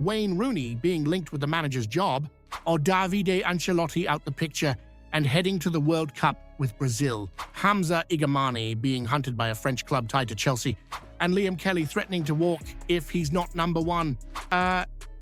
Wayne Rooney being linked with the manager's job, or Davide Ancelotti out the picture and heading to the World Cup with Brazil, Hamza Igamane being hunted by a French club tied to Chelsea, and Liam Kelly threatening to walk if he's not number one.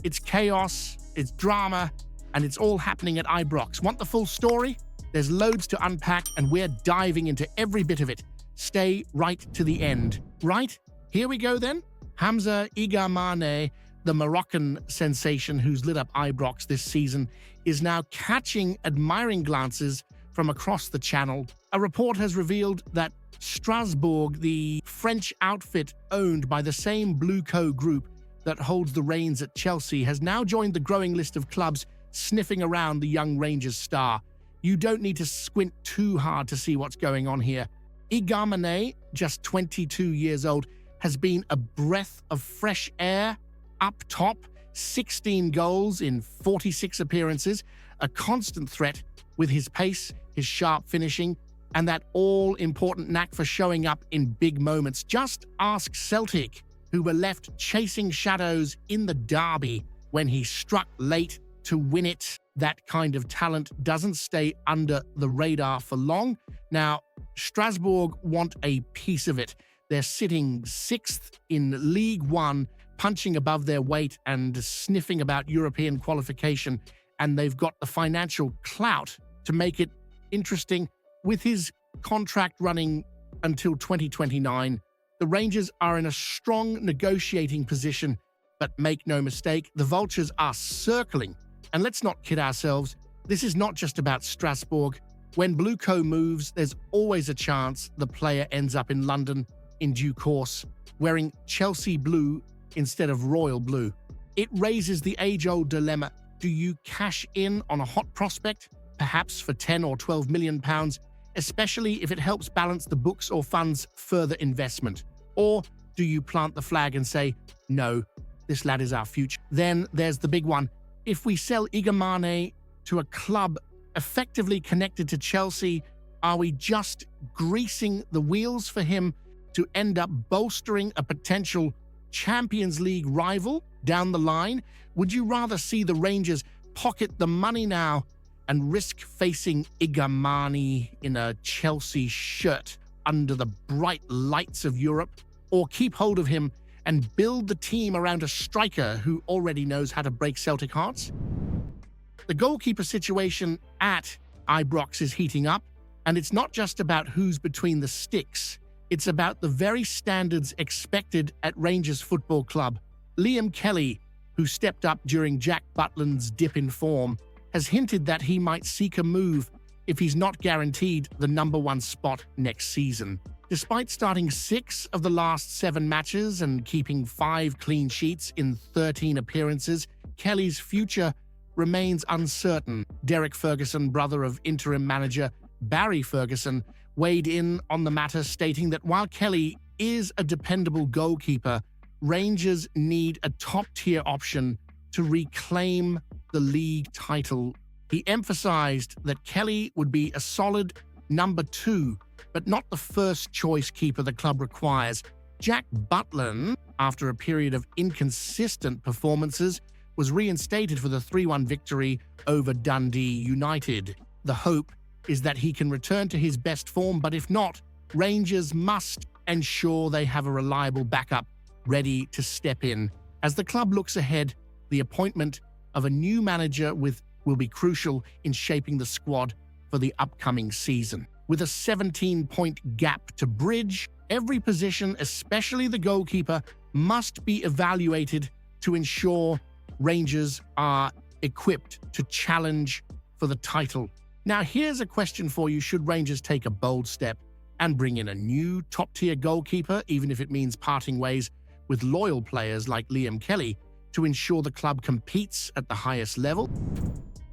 It's chaos, it's drama, and it's all happening at Ibrox. Want the full story? There's loads to unpack, and we're diving into every bit of it. Stay right to the end. Right? Here we go then. Hamza Igamane, the Moroccan sensation who's lit up Ibrox this season, is now catching admiring glances from across the channel. A report has revealed that Strasborg, the French outfit owned by the same Blue Co group that holds the reins at Chelsea, has now joined the growing list of clubs sniffing around the young Rangers star. You don't need to squint too hard to see what's going on here. Igamane, just 22 years old, has been a breath of fresh air up top, 16 goals in 46 appearances, a constant threat with his pace, his sharp finishing, and that all-important knack for showing up in big moments. Just ask Celtic, who were left chasing shadows in the derby when he struck late to win it. That kind of talent doesn't stay under the radar for long. Now, Strasbourg want a piece of it. They're sitting 6th in Ligue 1, punching above their weight and sniffing about European qualification, and they've got the financial clout to make it interesting. With his contract running until 2029, the Rangers are in a strong negotiating position, but make no mistake, the Vultures are circling. And let's not kid ourselves, this is not just about Strasbourg. When Blue Co moves, there's always a chance the player ends up in London in due course, wearing Chelsea blue instead of royal blue. It raises the age-old dilemma. Do you cash in on a hot prospect, perhaps for 10 or 12 million pounds, especially if it helps balance the books or funds further investment? Or do you plant the flag and say, no, this lad is our future? Then there's the big one. If we sell Igamane to a club effectively connected to Chelsea, are we just greasing the wheels for him to end up bolstering a potential Champions League rival down the line? Would you rather see the Rangers pocket the money now and risk facing Igamane in a Chelsea shirt under the bright lights of Europe, or keep hold of him and build the team around a striker who already knows how to break Celtic hearts? The goalkeeper situation at Ibrox is heating up, and it's not just about who's between the sticks. It's about the very standards expected at Rangers Football Club. Liam Kelly, who stepped up during Jack Butland's dip in form, has hinted that he might seek a move if he's not guaranteed the #1 spot next season. Despite starting 6 of the last 7 matches and keeping 5 clean sheets in 13 appearances, Kelly's future remains uncertain. Derek Ferguson, brother of interim manager Barry Ferguson, weighed in on the matter, stating that while Kelly is a dependable goalkeeper, Rangers need a top-tier option to reclaim the league title. He emphasized that Kelly would be a solid number 2, but not the first-choice keeper the club requires. Jack Butland, after a period of inconsistent performances, was reinstated for the 3-1 victory over Dundee United. The hope is that he can return to his best form, but if not, Rangers must ensure they have a reliable backup ready to step in. As the club looks ahead, the appointment of a new manager will be crucial in shaping the squad for the upcoming season. With a 17-point gap to bridge, every position, especially the goalkeeper, must be evaluated to ensure Rangers are equipped to challenge for the title. Now, here's a question for you. Should Rangers take a bold step and bring in a new top-tier goalkeeper, even if it means parting ways with loyal players like Liam Kelly, to ensure the club competes at the highest level?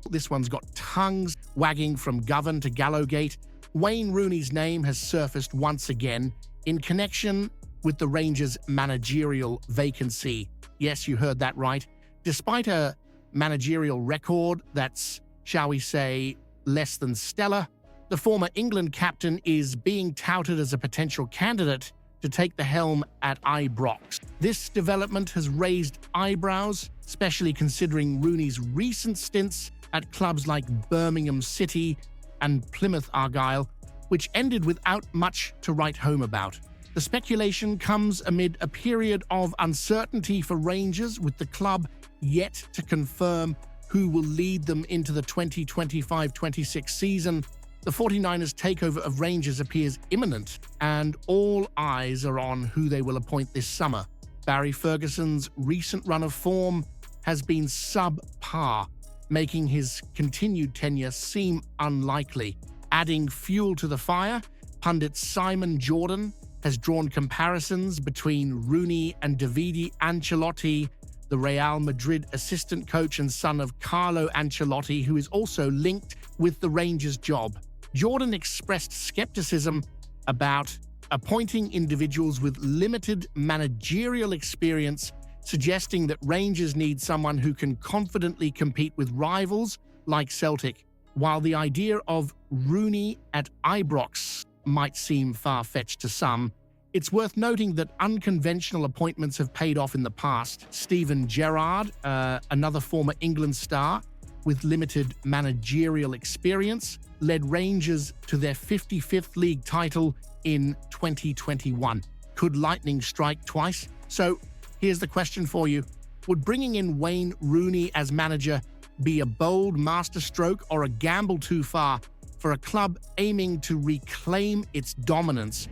This one's got tongues wagging from Govan to Gallowgate. Wayne Rooney's name has surfaced once again in connection with the Rangers' managerial vacancy. Yes, you heard that right. Despite a managerial record that's, shall we say, less than stellar, the former England captain is being touted as a potential candidate to take the helm at Ibrox. This development has raised eyebrows, especially considering Rooney's recent stints at clubs like Birmingham City and Plymouth Argyle, which ended without much to write home about. The speculation comes amid a period of uncertainty for Rangers, with the club yet to confirm who will lead them into the 2025-26 season. The 49ers' takeover of Rangers appears imminent, and all eyes are on who they will appoint this summer. Barry Ferguson's recent run of form has been subpar, making his continued tenure seem unlikely. Adding fuel to the fire, pundit Simon Jordan has drawn comparisons between Rooney and Davide Ancelotti, the Real Madrid assistant coach and son of Carlo Ancelotti, who is also linked with the Rangers' job. Jordan expressed skepticism about appointing individuals with limited managerial experience, suggesting that Rangers need someone who can confidently compete with rivals like Celtic. While the idea of Rooney at Ibrox might seem far-fetched to some, it's worth noting that unconventional appointments have paid off in the past. Steven Gerrard, another former England star with limited managerial experience, led Rangers to their 55th league title in 2021. Could lightning strike twice? So here's the question for you. Would bringing in Wayne Rooney as manager be a bold masterstroke or a gamble too far for a club aiming to reclaim its dominance?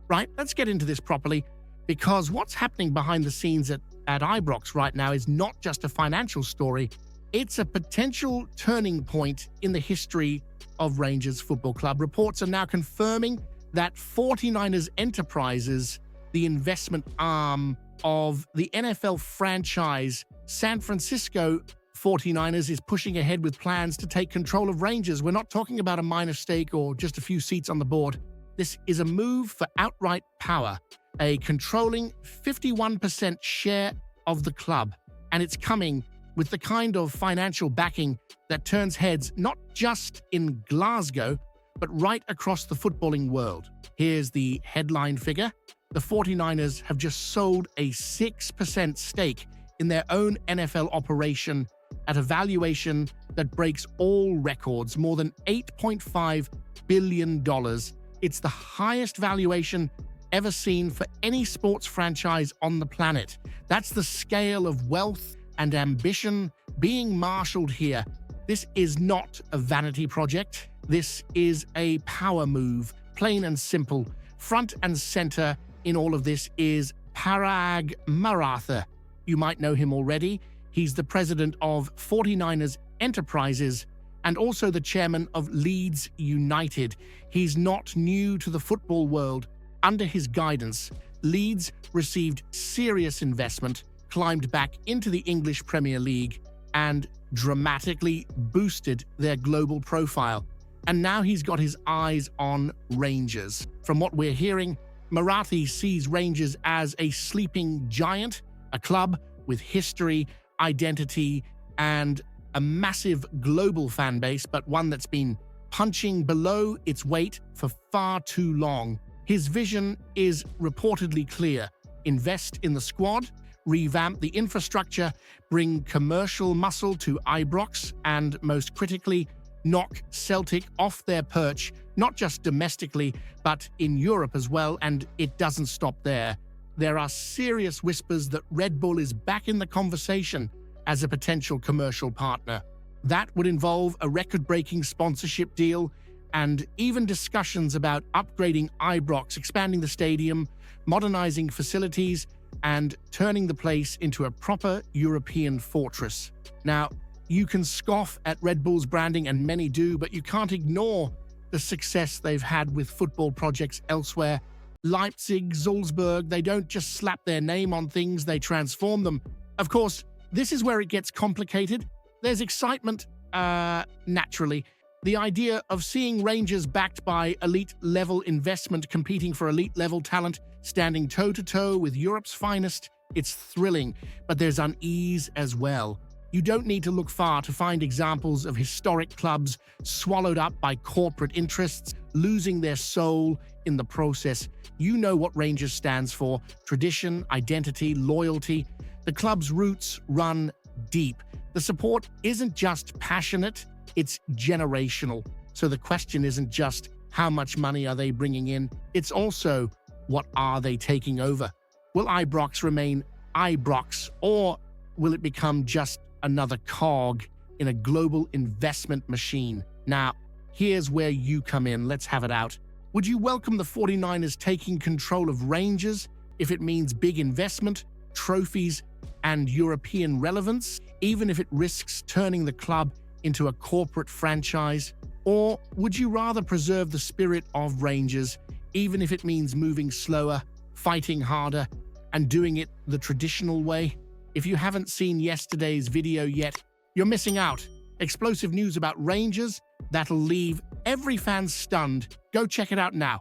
Right, let's get into this properly, because what's happening behind the scenes at Ibrox right now is not just a financial story. It's a potential turning point in the history of Rangers Football Club. Reports are now confirming that 49ers Enterprises, the investment arm of the NFL franchise San Francisco 49ers, is pushing ahead with plans to take control of Rangers. We're not talking about a minor stake or just a few seats on the board. This is a move for outright power, a controlling 51% share of the club, and it's coming with the kind of financial backing that turns heads not just in Glasgow, but right across the footballing world. Here's the headline figure. The 49ers have just sold a 6% stake in their own NFL operation at a valuation that breaks all records, more than $8.5 billion. It's the highest valuation ever seen for any sports franchise on the planet. That's the scale of wealth and ambition being marshaled here. This is not a vanity project. This is a power move, plain and simple. Front and center in all of this is Parag Maratha. You might know him already. He's the president of 49ers Enterprises and also the chairman of Leeds United. He's not new to the football world. Under his guidance, Leeds received serious investment, climbed back into the English Premier League, and dramatically boosted their global profile. And now he's got his eyes on Rangers. From what we're hearing, Marathi sees Rangers as a sleeping giant, a club with history, identity, and a massive global fan base, but one that's been punching below its weight for far too long. His vision is reportedly clear: invest in the squad, revamp the infrastructure, bring commercial muscle to Ibrox, and most critically, knock Celtic off their perch, not just domestically, but in Europe as well, and it doesn't stop there. There are serious whispers that Red Bull is back in the conversation as a potential commercial partner. That would involve a record-breaking sponsorship deal and even discussions about upgrading Ibrox, expanding the stadium, modernizing facilities, and turning the place into a proper European fortress. Now, you can scoff at Red Bull's branding, and many do, but you can't ignore the success they've had with football projects elsewhere. Leipzig, Salzburg, they don't just slap their name on things, they transform them. Of course, this is where it gets complicated. There's excitement, naturally. The idea of seeing Rangers backed by elite-level investment competing for elite-level talent, standing toe-to-toe with Europe's finest, it's thrilling, but there's unease as well. You don't need to look far to find examples of historic clubs swallowed up by corporate interests, losing their soul in the process. You know what Rangers stands for: tradition, identity, loyalty. The club's roots run deep. The support isn't just passionate, it's generational. So the question isn't just how much money are they bringing in, it's also what are they taking over. Will Ibrox remain Ibrox, or will it become just another cog in a global investment machine? Now, here's where you come in. Let's have it out. Would you welcome the 49ers taking control of Rangers if it means big investment, trophies, and European relevance, even if it risks turning the club into a corporate franchise? Or would you rather preserve the spirit of Rangers, even if it means moving slower, fighting harder, and doing it the traditional way? If you haven't seen yesterday's video yet, you're missing out. Explosive news about Rangers that'll leave every fan stunned. Go check it out now.